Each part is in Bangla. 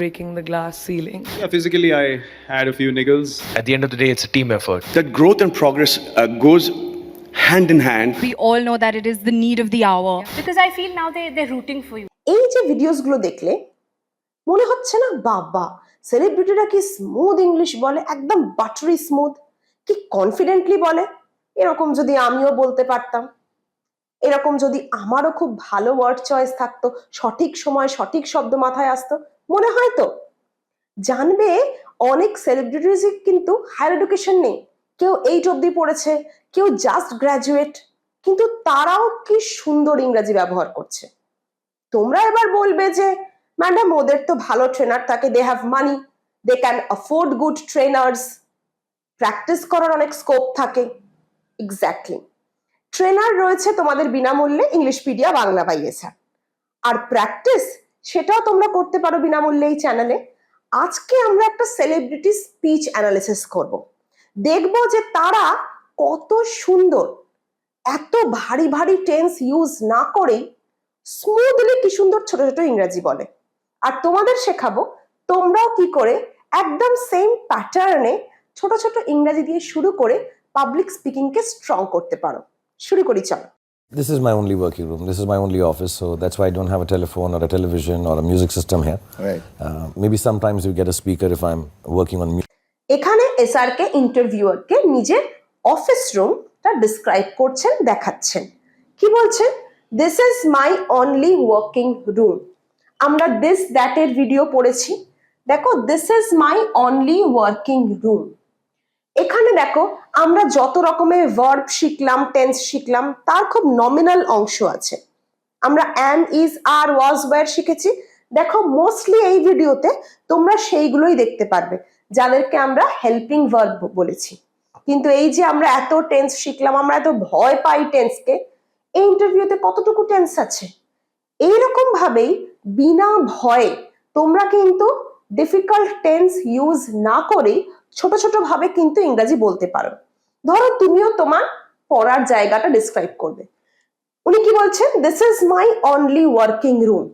breaking the glass ceiling. Yeah, physically, I had a few niggles. At the end of the day, it's a team effort. That growth and progress goes hand in hand. We all know that it is the need of the hour. Because I feel now they're rooting for you. এই যে ভিডিওসগুলো দেখলে মনে হচ্ছে না বাবা সেলিব্রিটিরা কি স্মুথ ইংলিশ বলে, একদম বাটারি স্মুথ, কি কনফিডেন্টলি বলে। এরকম যদি আমিও বলতে পারতাম, এরকম যদি আমারও খুব ভালো ওয়ার্ড চয়েস থাকতো, সঠিক সময় সঠিক শব্দ মাথায় আসতো, মনে হয় তো জানবে অনেক সেলিব্রিটিজ কিন্তু হায়ার এডুকেশন নেই, কেউ 8 অবধি পড়েছে, কেউ জাস্ট গ্রাজুয়েট, কিন্তু তারাও কি সুন্দর ইংরেজি ব্যবহার করছে। তোমরা এবার বলবে যে ম্যাডাম ওদের তো ভালো ট্রেনার থাকে, they have money, they can afford good trainers, practice করার অনেক স্কোপ থাকে। এক্স্যাক্টলি, ট্রেনার রয়েছে তোমাদের বিনামূল্যে ইংলিশপিডিয়া বাংলা বাই এসআর, আর প্র্যাকটিস সেটাও তোমরা করতে পারো বিনামূল্যে এই চ্যানেলে। আজকে আমরা একটা সেলিব্রিটি স্পিচ অ্যানালিসিস করব, দেখব যে তারা কত সুন্দর এত ভারী ভারী টেন্স ইউজ না করে স্মুথলি কি সুন্দর ছোট ছোট ইংরেজি বলে, আর তোমাদের শেখাবো তোমরাও কি করে একদম সেম প্যাটার্নে ছোট ছোট ইংরেজি দিয়ে শুরু করে পাবলিক স্পিকিং কে স্ট্রং করতে পারো। শুরু করি চলো। This is my only working room. This is my only office, so that's why I don't have a telephone or a television or a music system here. Right. Maybe sometimes you get a speaker if I'm working on music. এখানে এসআর কে ইন্টারভিউয়ারকে নিজের অফিস রুমটা ডিসক্রাইব করছেন, দেখাচ্ছেন। কি বলছেন? This is my only working room. আমরা দিস দ্যাট এর ভিডিও পড়েছি, দেখো this is my only working room. এখানে দেখো আমরা যত রকমের ভার্ব শিখলাম, টেন্স শিখলাম, তার খুব নমিনাল অংশ আছে। আমরা অ্যাম, ইজ, আর, ওয়াজ, ওয়্যার শিখেছি। দেখো মোস্টলি এই ভিডিওতে তোমরা সেইগুলোই দেখতে পারবে যাদেরকে আমরা হেল্পিং ভার্ব বলেছি। কিন্তু এই যে আমরা এত টেন্স শিখলাম, আমরা এত ভয় পাই টেন্সকে, এই ইন্টারভিউতে কতটুকু টেন্স আছে? এইরকম ভাবেই বিনা ভয়ে তোমরা কিন্তু ডিফিকাল্ট টেন্স ইউজ না করে ছোট ছোট ভাবে কিন্তু ইংরেজি বলতে পারো। ধরো তুমিও তোমার পড়ার জায়গাটা ডিসক্রাইব করবে। উনি কি বলছেন? This is my only working room.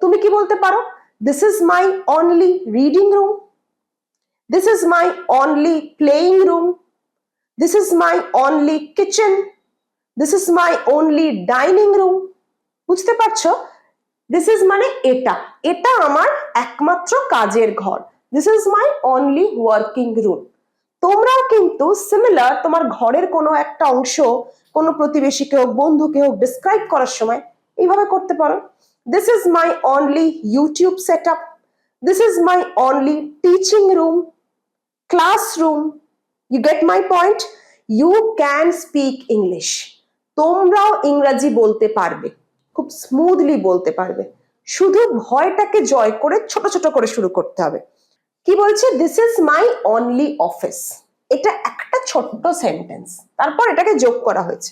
তুমি কি বলতে পারো? This is my only reading room, this is my only playing room, this is my only kitchen, this is my only dining room. বুঝতে পারছো? দিস ইজ মানে এটা, এটা আমার একমাত্র কাজের ঘর। This is my only working room. তোমরাও কিন্তু সিমিলার তোমার ঘরের কোনো একটা অংশ কোনো প্রতিবেশীকে হোক, বন্ধুকে হোক ডিসক্রাইব করার সময় এইভাবে করতে পারো। This is my only YouTube set up, this is my only teaching room, classroom. You get my point? You can speak English. তোমরাও ইংরেজি বলতে পারবে, খুব স্মুথলি বলতে পারবে, শুধু ভয়টাকে জয় করে ছোট ছোট করে শুরু করতে হবে। কি বলছে? This is my only office. এটা একটা ছোট্ট সেন্টেন্স, তারপর এটাকে যোগ করা হয়েছে।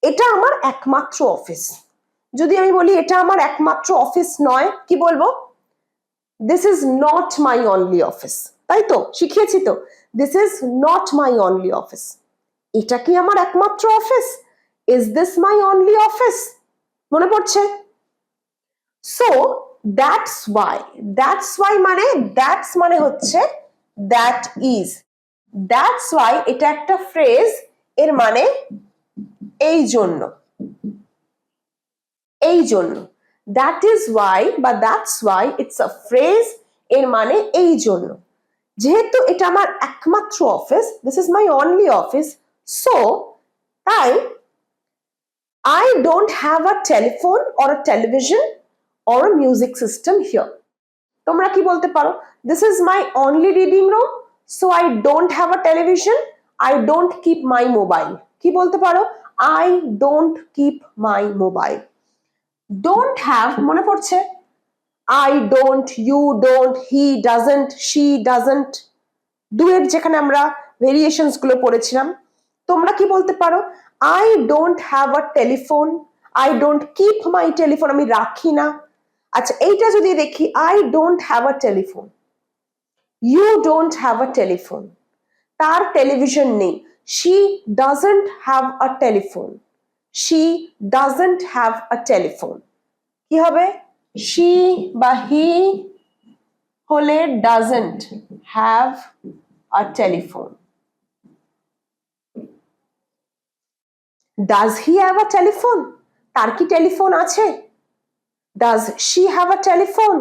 এটা আমার একমাত্র অফিস। যদি আমি বলি এটা আমার একমাত্র অফিস নয়, কি বলবো? This is not my only office. তাই তো শিখিয়েছি তো, this is not my only office. এটা কি আমার একমাত্র office? Is this my only office? মনে পড়ছে? সো দ্যাটস ওয়াই মানে দ্যাটস মানে হচ্ছে দ্যাট ইজ। দ্যাটস ওয়াই এটা একটা ফ্রেজ, এর মানে এই জন্য, এই জন্য। দ্যাট ইজ ওয়াই বা that's why it's a phrase, এর মানে এই জন্য। যেহেতু এটা আমার একমাত্র office, this is my only office, so তাই I don't have a telephone or a television or a music system here. তোমরা কি বলতে পারো? This is my only reading room, so I don't have a television, I don't keep my mobile. কি বলতে পারো? I don't keep my mobile. Don't have মনে পড়ছে? I don't, you don't, he doesn't, she doesn't. Do এর যেখানে আমরা ভেরিয়েশনস গুলো পড়েছিলাম, তোমরা কি বলতে পারো? I don't have a telephone, I don't keep my telephone, আমি রাখি না। আচ্ছা এইটা যদি দেখি, I don't have a telephone, you don't have a telephone, তার টেলিভিশন নেই, she doesn't have a telephone, she doesn't have a telephone। কি হবে? She বা he হলে doesn't have a telephone. Does he have a telephone? তার কি টেলিফোন আছে? Does she have a telephone?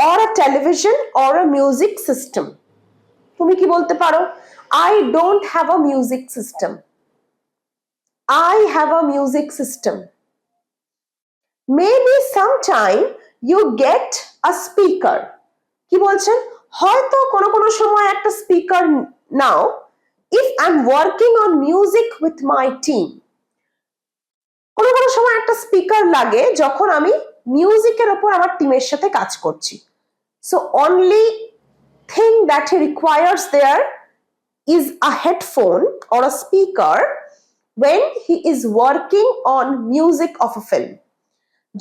Or a television or a music system? তুমি কি বলতে পারো? I don't have a music system. I have a music system. Maybe sometime you get a speaker. কি বলছেন? হয়তো কোনো সময় একটা speaker now if I'm working on music with my team. কোনো সময় একটা স্পিকার লাগে যখন আমি মিউজিকের উপর আমার টিমের সাথে কাজ করছি। So only thing that he requires there is a headphone or a speaker when he is working on music of a film.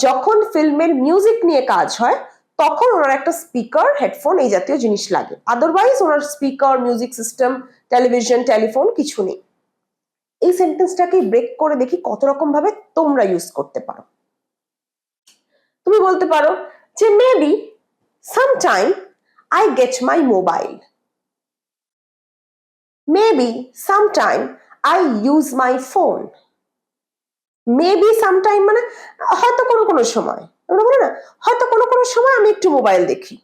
যখন ফিল্মের মিউজিক নিয়ে কাজ হয় তখন ওনার একটা স্পিকার হেডফোন এই জাতীয় জিনিস লাগে, আদারওয়াইজ ওনার speaker music system television telephone কিছু নেই। এই সেন্টেন্সটাকে ব্রেক করে দেখি কত রকম ভাবে তোমরা ইউজ করতে পারো। তুমি বলতে পারো যে maybe sometime I get my mobile, maybe sometime I use my phone. Maybe sometime মানে হয়তো কোনো সময়, আমরা বলি না হয়তো কোনো সময় আমি একটু মোবাইল দেখি।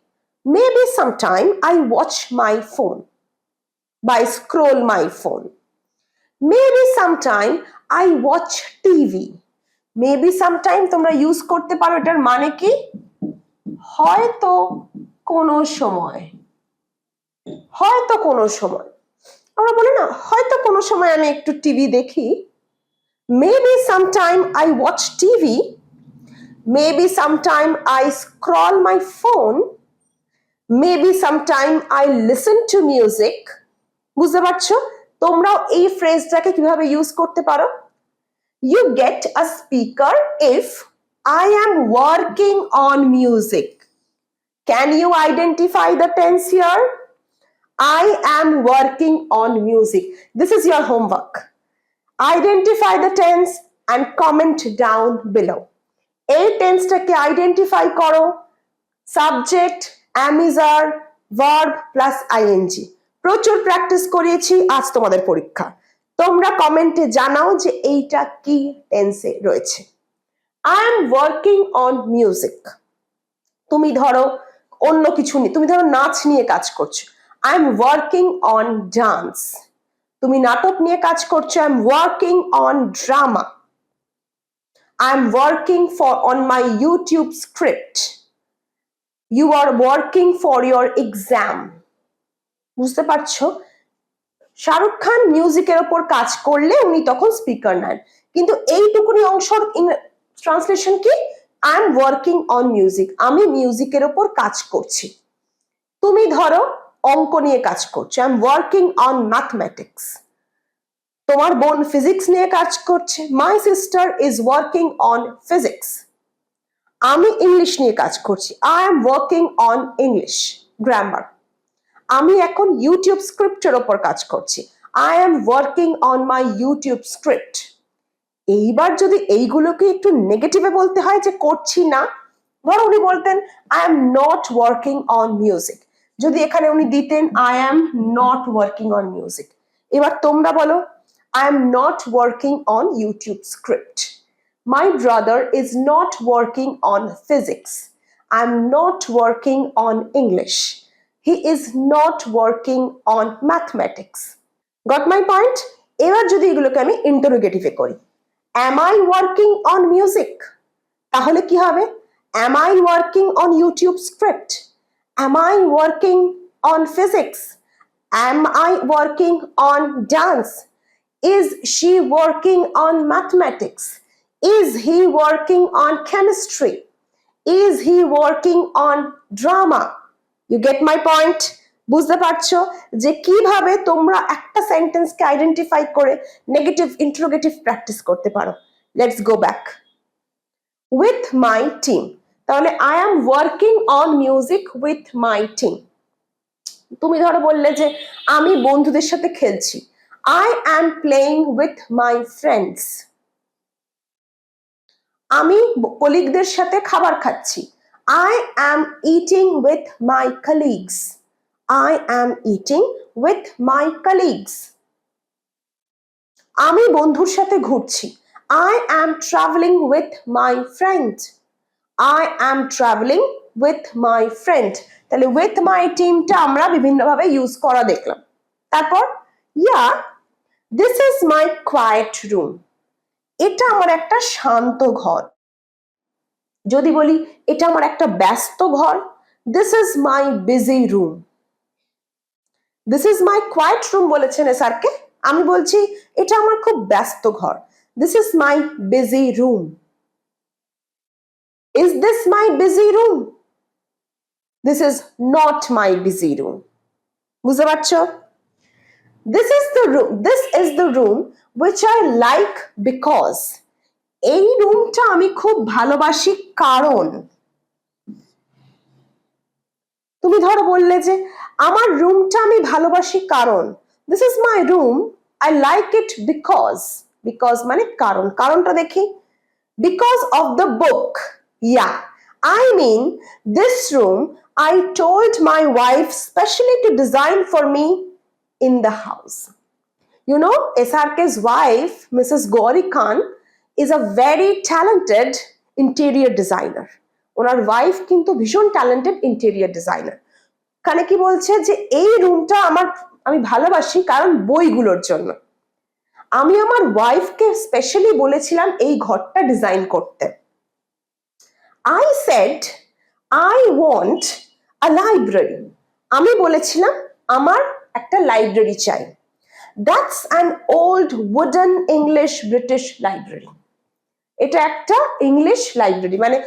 Maybe sometime I watch my phone বা I scroll my phone. Maybe sometime I watch TV. Maybe sometime তোমরা ইউজ করতে পারো, এটার মানে কি হয়তো কোনো সময়, হয়তো কোনো সময়। আমরা বলি না হয়তো কোনো সময় আমি একটু টিভি দেখি। Maybe sometime I watch TV. Maybe sometime I scroll my phone. Maybe sometime I listen to music. বুঝতে পারছো? তোমরাও এই ফ্রেজটাকে কিভাবে ইউজ করতে পারো? You get a speaker if I am working on music. Can you identify the tense here? I am working on music. This is your homework. Identify the tense and comment down below. এই টেন্সটাকে আইডেন্টিফাই করো, subject am is are verb plus ing। প্রচুর প্র্যাকটিস করিয়েছি, আজ তোমাদের পরীক্ষা। তোমরা কমেন্টে জানাও যে এইটা কি টেন্সে রয়েছে। I am working on music. তুমি ধরো অন্য কিছু নিয়ে, তুমি ধরো নাচ নিয়ে কাজ করছো, I am working on dance. তুমি নাটক নিয়ে কাজ করছো, I am working on drama. I am working on my YouTube script. You are working for your exam. বুঝতে পারছো? শাহরুখ খান মিউজিকের উপর কাজ করলে উনি তখন স্পিকার নেন, কিন্তু এইটুকুনি অংশের ট্রান্সলেশন কি? I am working on music. আমি মিউজিকের উপর কাজ করছি। তুমি ধরো অঙ্ক নিয়ে কাজ করছো, I am working on mathematics. তোমার বোন ফিজিক্স নিয়ে কাজ করছে, my sister is working on physics. আমি ইংলিশ নিয়ে কাজ করছি, I am working on English grammar. আমি এখন ইউটিউব স্ক্রিপ্টের উপর কাজ করছি, I am working on my YouTube script. এইবার যদি এইগুলোকে একটু নেগেটিভে বলতে হয় যে করছি না, ধরো উনি বলতেন I am not working on music, যদি এখানে উনি দিতেন I am not working on music। এবার তোমরা বলো I am not working on YouTube script. My brother is not working on physics. I am not working on English. He is not working on mathematics. Got my point? এবার যদি এগুলোকে আমি ইন্টারোগেটিভে করি, am I working on music? তাহলে কি হবে? Am I working on YouTube script? Am I working on physics? Am I working on dance? Is she working on mathematics? Is he working on chemistry? Is he working on drama? You get my point? বুঝতে পারছো যে কিভাবে তোমরা একটা সেন্টেন্সকে আইডেন্টিফাই করে নেগেটিভ ইন্টারোগেটিভ প্র্যাকটিস করতে পারো। Let's go back. With my team, তাহলে I am working on music with my team. তুমি ধরো বললে যে আমি বন্ধুদের সাথে খেলছি, I am playing with my friends. আমি কলিগদের সাথে খাবার খাচ্ছি, I am eating with my colleagues. I am eating with my colleagues. আমি বন্ধুর সাথে ঘুরছি। I am traveling with my friend. I am traveling with my friend. তাহলে with my টিমটা আমরা বিভিন্নভাবে ইউজ করা দেখলাম। তারপর yeah, this is my quiet room. এটা আমার একটা শান্ত ঘর। যদি বলি এটা আমার একটা ব্যস্ত ঘর, this is my busy room. This is my quiet room বলেছেন স্যারকে, আমি বলছি এটা আমার খুব ব্যস্ত ঘর, this is my busy room. Is this my busy room? This is not my busy room. বুঝতে পারছো? This is the room which I like because. এই রুমটা আমি খুব ভালোবাসি কারণ। তুমি ধরো বললে যে আমার রুমটা আমি ভালোবাসি কারণ, this is my room, I like it because মানে কারণ, কারণটা দেখি, because of the book. Yeah, I mean this room I told my wife specially to design for me in the house. You know, SRK's wife, Mrs. Gauri Khan, is a very talented interior designer. Owner wife কিন্তু ভীষণ ট্যালেন্টেড ইন্টেরিয়র ডিজাইনার। কানে কি বলছে যে এই রুমটা আমি ভালোবাসি কারণ বইগুলোর জন্য। আমি আমার ওয়াইফকে স্পেশালি বলেছিলাম এই ঘরটা ডিজাইন করতে। I said I want a library. আমি বলেছিলাম আমার একটা লাইব্রেরি চাই। That's an old wooden English British library. এটা একটা ইংলিশ লাইব্রেরি, মানে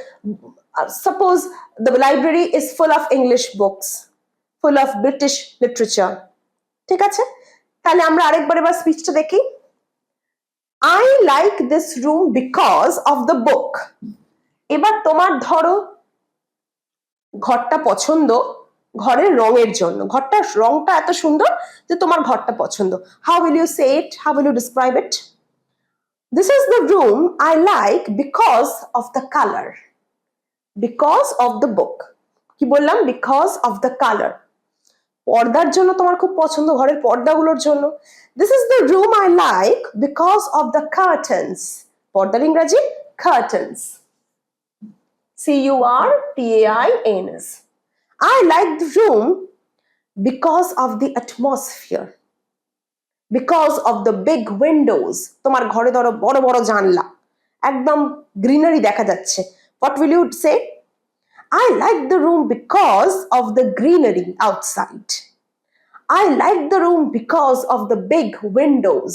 suppose the library is full of English books, full of British literature. ঠিক আছে, তাহলে আমরা আরেকবার এবার স্পিচটা দেখি। I like this room because of the book. এবার তোমার ধরো ঘরটা পছন্দ ঘরের রঙের জন্য, ঘরটার রংটা এত সুন্দর যে তোমার ঘরটা পছন্দ। How will you say it? How will you describe it? This is the room I like because of the color. Because of the book. কি বললাম? Because of the color. পর্দার জন্য তোমার খুব পছন্দ, ঘরের পর্দাগুলোর জন্য। This is the room I like because of the curtains. পর্দার ইংরেজি curtains. curtains. I like the room because of the atmosphere. Because of the big windows. তোমার ঘরে ধরো বড় বড় জানলা, একদম গ্রিনারি দেখা যাচ্ছে। What will you say? I like the room because of the greenery outside. I like the room because of the big windows.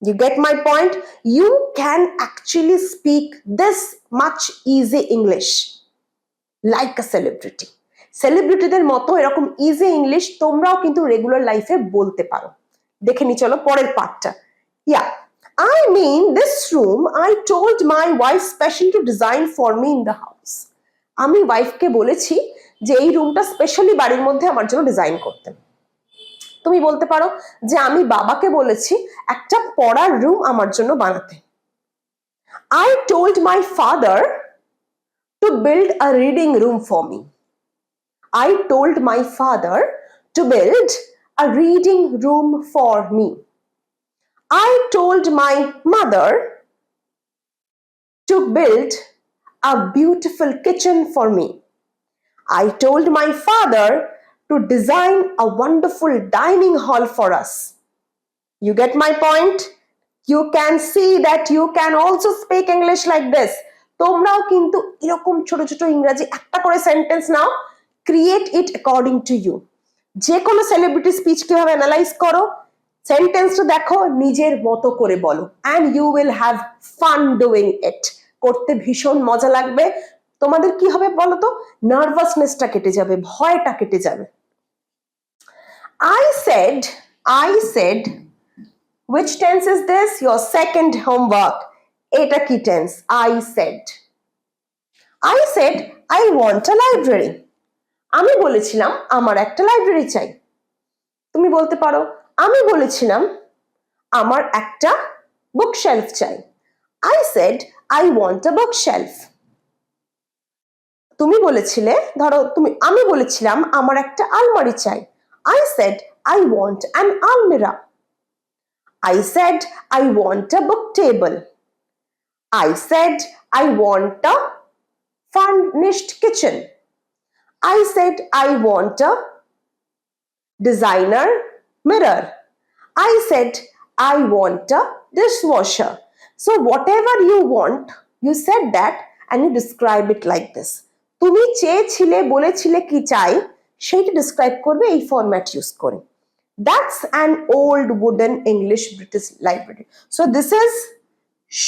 You get my point? You can actually speak this much easy English like a celebrity. সেলিব্রিটিদের মতো এরকম ইজি ইংলিশ তোমরাও কিন্তু রেগুলার লাইফে বলতে পারো। দেখে নি চলো পরের পার্টটা। Yeah, I mean this room I told my wife specially to design for me in the house. আমি ওয়াইফকে বলেছি যে এই রুমটা স্পেশালি বাড়ির মধ্যে আমার জন্য ডিজাইন করতে। তুমি বলতে পারো যে আমি বাবাকে বলেছি একটা পড়ার রুম আমার জন্য বানাতে। I told my father to build a reading room for me. I told my father to build a reading room for me. I told my mother to build a beautiful kitchen for me. I told my father to design a wonderful dining hall for us. You get my point? You can see that you can also speak English like this. তোমরাও কিন্তু এরকম ছোট ছোট ইংরেজি একটা করে সেন্টেন্স নাও, create it according to you. যে কোনো সেলিব্রিটি স্পিচ কিভাবে অ্যানালাইজ করো, সেন্টেন্সটা দেখো, নিজের মতো করে বলো, and you will have fun doing it. করতে ভীষণ মজা লাগবে। তোমাদের কি হবে বলো তো? নার্ভাসনেসটা কেটে যাবে, ভয়টা কেটে যাবে। I said, which tense is this? Your second homework. এটা কি tense? I said, I want a library. আমি বলেছিলাম আমার একটা লাইব্রেরি চাই। তুমি বলতে পারো আমি বলেছিলাম আমার একটা বুকশেলফ চাই। I said, I want a bookshelf. তুমি বলেছিলে, ধরো আমি বলেছিলাম আমার একটা আলমারি চাই। I said I want an almirah. I said I want a book table. I said I want a furnished kitchen. I said I want a designer mirror. I said I want a dishwasher. So whatever you want, you said that and you describe it like this. তুমি চেয়েছিলে, বলেছিলে কি চাই, সেইটা ডিসক্রাইব করবে এই ফরম্যাট ইউজ করে। That's an old wooden English British library. So this is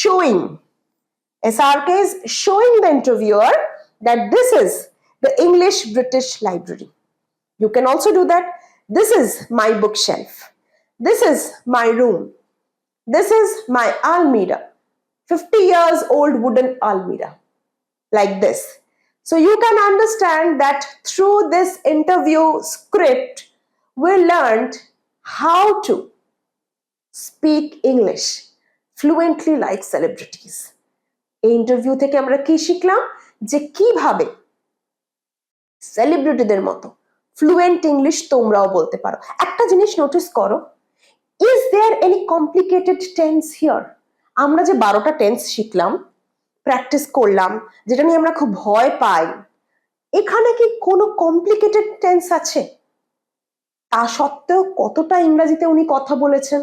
showing, SRK is showing the interviewer that this is the English British library. You can also do that. This is my bookshelf. This is my room. This is my almirah. 50 years old wooden almirah. Like this. So you can understand that through this interview script, we learned how to speak English fluently like celebrities. এই ইন্টারভিউ থেকে আমরা কি শিখলাম, যে কিভাবে সেলিব্রিটিদের মতো ফ্লুয়েন্ট ইংলিশ তোমরাও বলতে পারো। একটা জিনিস নোটিস করো, is there any complicated tense here? আমরা যে 12টা টেন্স শিখলাম, প্র্যাকটিস করলাম, যেটা নিয়ে আমরা খুব ভয় পাই, এখানে কি কোনো কমপ্লিকেটেড টেন্স আছে? তা সত্ত্বেও কতটা ইংরেজিতে উনি কথা বলেছেন।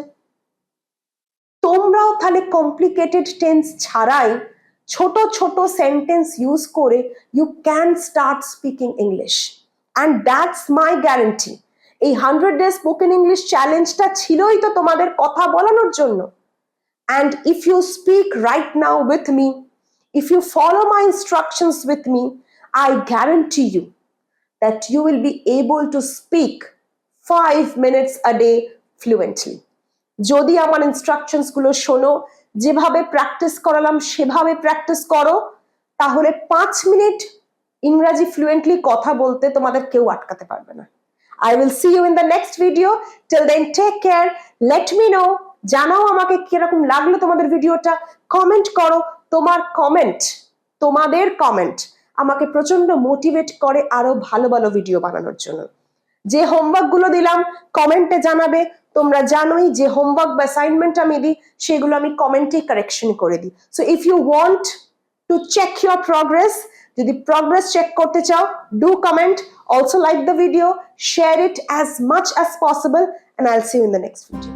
তোমরাও তাহলে কমপ্লিকেটেড টেন্স ছাড়াই ছোট ছোট সেন্টেন্স ইউজ করে you can start speaking English, and that's my guarantee. এই 100 ডে স্পোকেন ইংলিশ চ্যালেঞ্জটা ছিলই তো তোমাদের কথা বলানোর জন্য। And if you speak right now with me, if you follow my instructions with me, I guarantee you that you will be able to speak 5 minutes a day fluently. যদি আমার ইনস্ট্রাকশনস গুলো শোনো, যেভাবে প্র্যাকটিস করালাম সেভাবে প্র্যাকটিস করো, তাহলে 5 মিনিট ইংরেজি ফ্লুয়েন্টলি কথা বলতে তোমাদের কেউ আটকাতে পারবে না। I will see you in the next video. Till then, take care. Let me know. জানাও আমাকে কিরকম লাগলো তোমাদের ভিডিওটা, কমেন্ট করো। তোমাদের কমেন্ট আমাকে প্রচন্ড মোটিভেট করে আরো ভালো ভালো ভিডিও বানানোর জন্য। যে হোমওয়ার্ক গুলো দিলাম কমেন্টে জানাবে। তোমরা জানোই যে হোমওয়ার্ক বা অ্যাসাইনমেন্ট আমি দিই সেগুলো আমি কমেন্টে কারেকশন করে দিই। So if you want to check your progress, যদি প্রগ্রেস চেক করতে চাও, do comment, also like the video, share it as much as possible, and I'll see you in the next video.